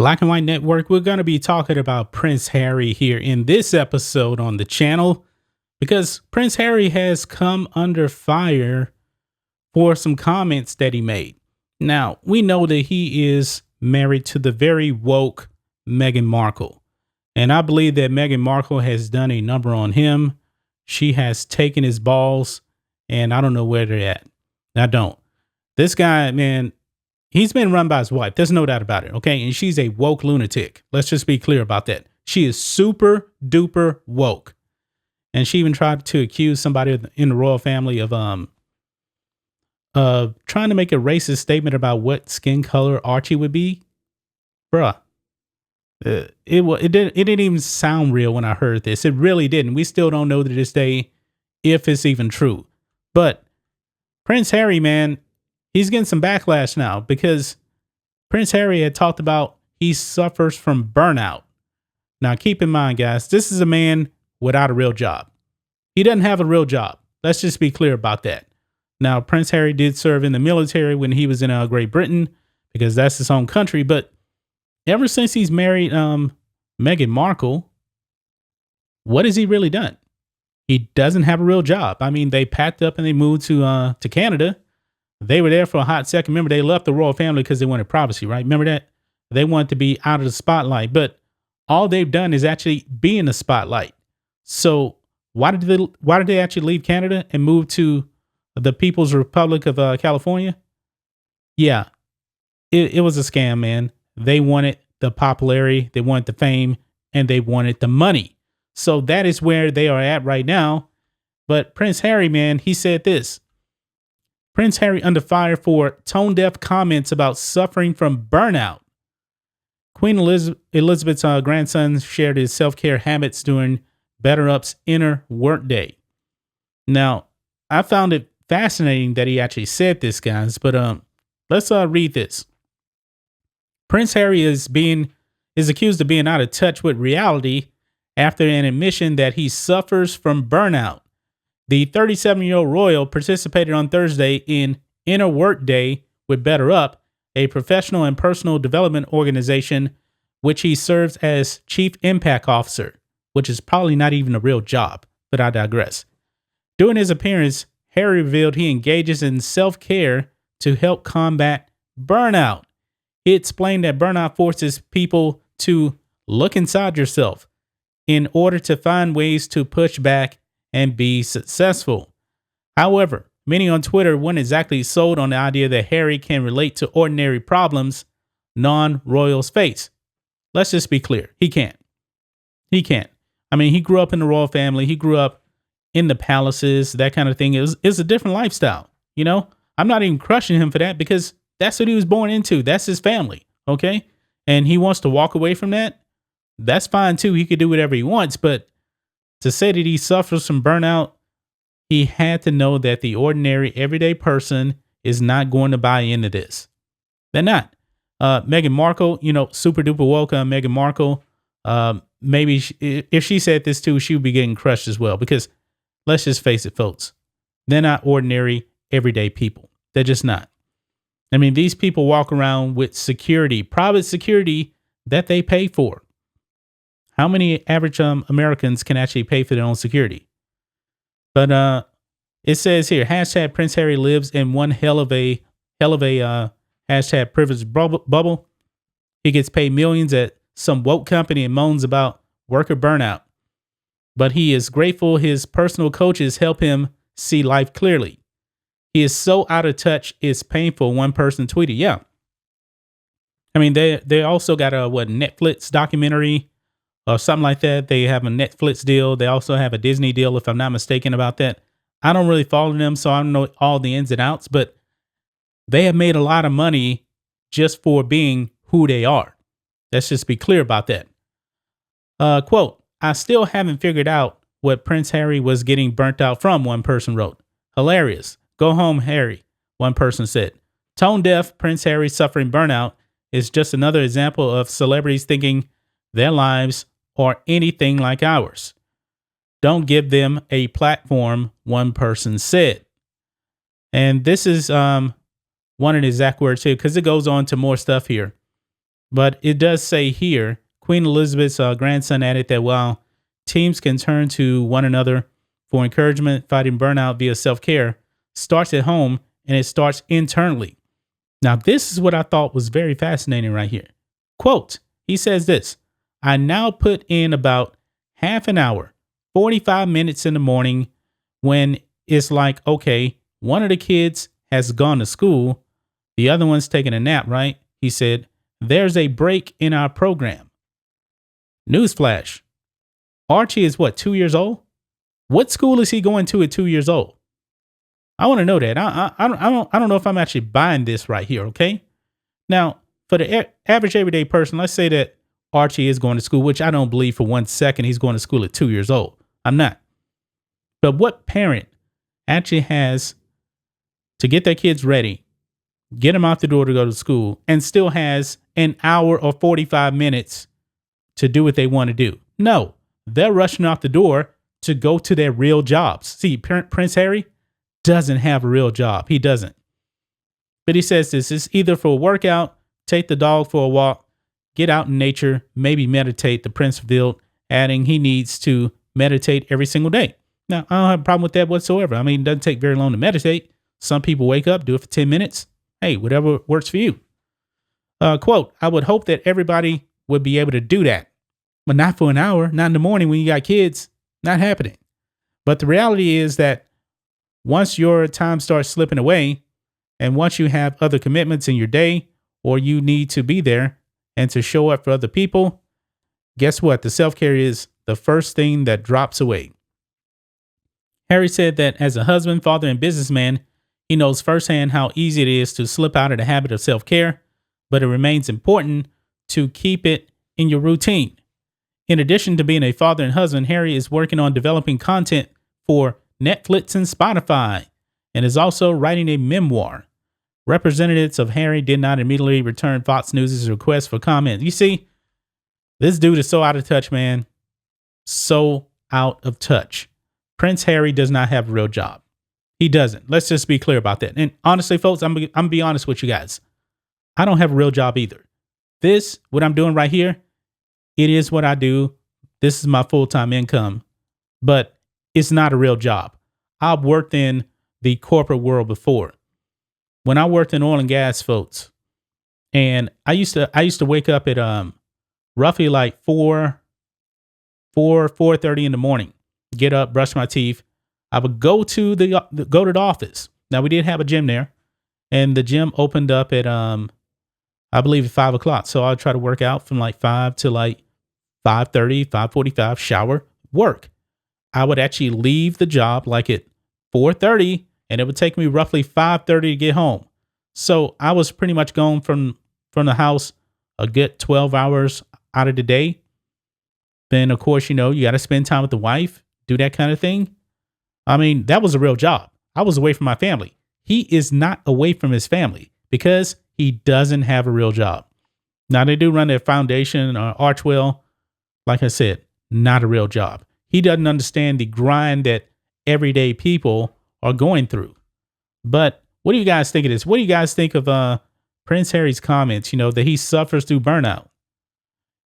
Black and White Network, we're going to be talking about Prince Harry here in this episode on the channel because Prince Harry has come under fire for some comments that he made. Now, we know that he is married to the very woke Meghan Markle, and I believe that Meghan Markle has done a number on him. She has taken his balls, and I don't know where they're at. I don't. This guy, man, he's been run by his wife. There's no doubt about it. Okay. And she's a woke lunatic. Let's just be clear about that. She is super duper woke. And she even tried to accuse somebody in the royal family of trying to make a racist statement about what skin color Archie would be. Bruh. It didn't even sound real when I heard this. It really didn't. We still don't know to this day if it's even true. But Prince Harry, man, he's getting some backlash now because Prince Harry had talked about he suffers from burnout. Now, keep in mind, guys, this is a man without a real job. He doesn't have a real job. Let's just be clear about that. Now, Prince Harry did serve in the military when he was in Great Britain because that's his home country. But ever since he's married Meghan Markle, what has he really done? He doesn't have a real job. I mean, they packed up and they moved to Canada. They were there for a hot second. Remember, they left the royal family because they wanted privacy, right? Remember that? They wanted to be out of the spotlight. But all they've done is actually be in the spotlight. So why did they actually leave Canada and move to the People's Republic of California? Yeah, it was a scam, man. They wanted the popularity, they wanted the fame, and they wanted the money. So that is where they are at right now. But Prince Harry, man, he said this. Prince Harry under fire for tone-deaf comments about suffering from burnout. Queen Elizabeth's grandson shared his self-care habits during Better Up's inner workday. Now, I found it fascinating that he actually said this, guys, but let's read this. Prince Harry is accused of being out of touch with reality after an admission that he suffers from burnout. The 37-year-old royal participated on Thursday in Inner Workday with Better Up, a professional and personal development organization, which he serves as Chief Impact Officer, which is probably not even a real job, but I digress. During his appearance, Harry revealed he engages in self-care to help combat burnout. He explained that burnout forces people to look inside yourself in order to find ways to push back and be successful. However, many on Twitter weren't exactly sold on the idea that Harry can relate to ordinary problems non-royals face. Let's just be clear. He can't. He can't. I mean, he grew up in the royal family. He grew up in the palaces, that kind of thing. It's a different lifestyle. You know, I'm not even crushing him for that because that's what he was born into. That's his family. Okay. And he wants to walk away from that. That's fine too. He could do whatever he wants, but to say that he suffers from burnout, he had to know that the ordinary, everyday person is not going to buy into this. They're not. Meghan Markle, super duper welcome. Meghan Markle. Maybe if she said this too, she would be getting crushed as well. Because let's just face it, folks, they're not ordinary, everyday people. They're just not. I mean, these people walk around with security, private security that they pay for. How many average Americans can actually pay for their own security? But it says here, hashtag Prince Harry lives in one hell of a hashtag privileged bubble. He gets paid millions at some woke company and moans about worker burnout. But he is grateful his personal coaches help him see life clearly. He is so out of touch, it's painful, one person tweeted. Yeah. I mean, they also got a Netflix documentary or something like that. They have a Netflix deal. They also have a Disney deal, if I'm not mistaken about that. I don't really follow them, so I don't know all the ins and outs, but they have made a lot of money just for being who they are. Let's just be clear about that. Quote, I still haven't figured out what Prince Harry was getting burnt out from, one person wrote. Hilarious. Go home, Harry, one person said. Tone deaf Prince Harry suffering burnout is just another example of celebrities thinking their lives are anything like ours. Don't give them a platform, one person said. And this is one of the exact words here, because it goes on to more stuff here. But it does say here, Queen Elizabeth's grandson added that while teams can turn to one another for encouragement, fighting burnout via self-care starts at home and it starts internally. Now, this is what I thought was very fascinating right here. Quote, he says this, I now put in about half an hour, 45 minutes in the morning when it's like, okay, one of the kids has gone to school. The other one's taking a nap, right? He said, there's a break in our program. Newsflash. Archie is what, 2 years old? What school is he going to at 2 years old? I want to know that. I don't know if I'm actually buying this right here, okay? Now, for the average everyday person, let's say that Archie is going to school, which I don't believe for 1 second he's going to school at 2 years old. I'm not. But what parent actually has to get their kids ready, get them out the door to go to school, and still has an hour or 45 minutes to do what they want to do? No, they're rushing out the door to go to their real jobs. See, Prince Harry doesn't have a real job. He doesn't. But he says this is either for a workout, take the dog for a walk, get out in nature, maybe meditate, the prince revealed, adding he needs to meditate every single day. Now, I don't have a problem with that whatsoever. I mean, it doesn't take very long to meditate. Some people wake up, do it for 10 minutes. Hey, whatever works for you. Quote, I would hope that everybody would be able to do that, but not for an hour, not in the morning when you got kids, not happening. But the reality is that once your time starts slipping away, and once you have other commitments in your day, or you need to be there and to show up for other people, guess what? The self-care is the first thing that drops away. Harry said that as a husband, father, and businessman, he knows firsthand how easy it is to slip out of the habit of self-care, but it remains important to keep it in your routine. In addition to being a father and husband, Harry is working on developing content for Netflix and Spotify, and is also writing a memoir. Representatives of Harry did not immediately return Fox News' request for comment. You see, this dude is so out of touch, man. So out of touch. Prince Harry does not have a real job. He doesn't. Let's just be clear about that. And honestly, folks, I'm going to be honest with you guys. I don't have a real job either. This, what I'm doing right here, it is what I do. This is my full-time income. But it's not a real job. I've worked in the corporate world before. When I worked in oil and gas, folks, and I used to wake up at roughly like 4:30 in the morning. Get up, brush my teeth. I would go to the office. Now we did have a gym there, and the gym opened up at I believe at 5 o'clock. So I'd try to work out from like 5 to like 5:30, 5:45. Shower, work. I would actually leave the job like at 4:30, and it would take me roughly 5:30 to get home. So I was pretty much gone from the house a good 12 hours out of the day. Then, of course, you got to spend time with the wife, do that kind of thing. I mean, that was a real job. I was away from my family. He is not away from his family because he doesn't have a real job. Now, they do run their foundation or Archwell. Like I said, not a real job. He doesn't understand the grind that everyday people are going through. But what do you guys think of this? What do you guys think of Prince Harry's comments, that he suffers through burnout?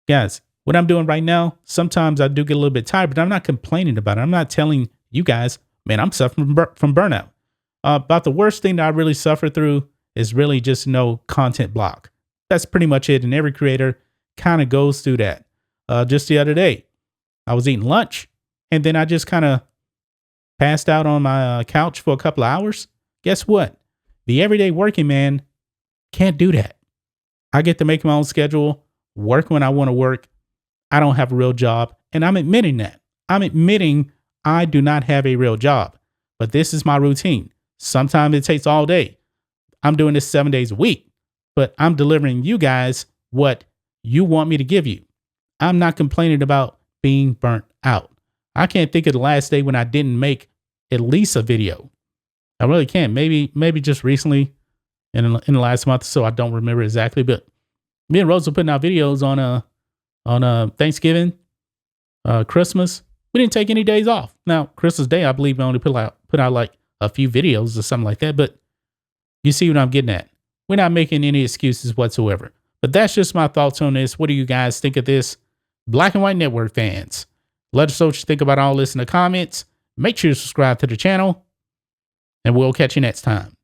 Guys, what I'm doing right now, sometimes I do get a little bit tired, but I'm not complaining about it. I'm not telling you guys, man, I'm suffering from burnout. About the worst thing that I really suffer through is really just content block. That's pretty much it. And every creator kind of goes through that. Just the other day, I was eating lunch and then I just kind of passed out on my couch for a couple of hours. Guess what? The everyday working man can't do that. I get to make my own schedule, work when I want to work. I don't have a real job. And I'm admitting that. I'm admitting I do not have a real job. But this is my routine. Sometimes it takes all day. I'm doing this 7 days a week. But I'm delivering you guys what you want me to give you. I'm not complaining about being burnt out. I can't think of the last day when I didn't make at least a video. I really can't. Maybe just recently in the last month or so. I don't remember exactly. But me and Rose were putting out videos on Thanksgiving, Christmas. We didn't take any days off. Now, Christmas Day, I believe we only put out like a few videos or something like that. But you see what I'm getting at. We're not making any excuses whatsoever. But that's just my thoughts on this. What do you guys think of this? Black and White Network fans, let us know what you think about all this in the comments. Make sure to subscribe to the channel, and we'll catch you next time.